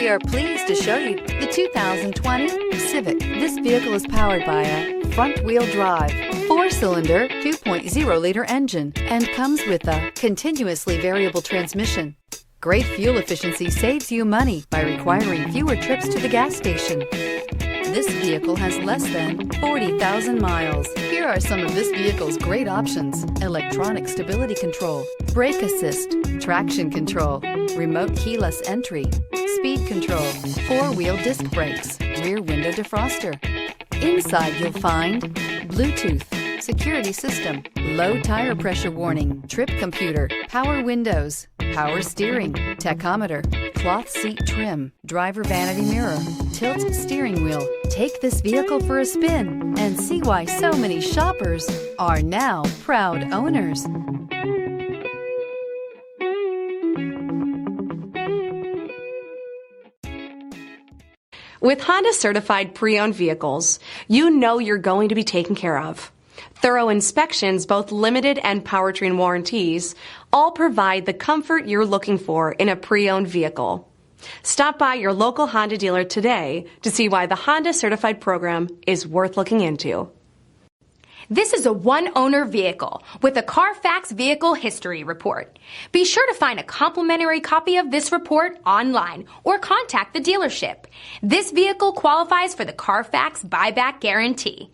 We are pleased to show you the 2020 Civic. This vehicle is powered by a front-wheel drive, 4-cylinder, 2.0-liter engine, and comes with a continuously variable transmission. Great fuel efficiency saves you money by requiring fewer trips to the gas station. This vehicle has less than 40,000 miles. Here are some of this vehicle's great options: electronic stability control, brake assist, traction control, remote keyless entry, speed control, 4-wheel disc brakes, rear window defroster. Inside you'll find Bluetooth, security system, low tire pressure warning, trip computer, power windows, power steering, tachometer, cloth seat trim, driver vanity mirror, tilt steering wheel. Take this vehicle for a spin and see why so many shoppers are now proud owners. With Honda certified pre-owned vehicles, you know you're going to be taken care of. Thorough inspections, both limited and powertrain warranties, all provide the comfort you're looking for in a pre-owned vehicle. Stop by your local Honda dealer today to see why the Honda certified program is worth looking into. This is a one-owner vehicle with a CARFAX Vehicle History Report. Be sure to find a complimentary copy of this report online or contact the dealership. This vehicle qualifies for the CARFAX Buyback Guarantee.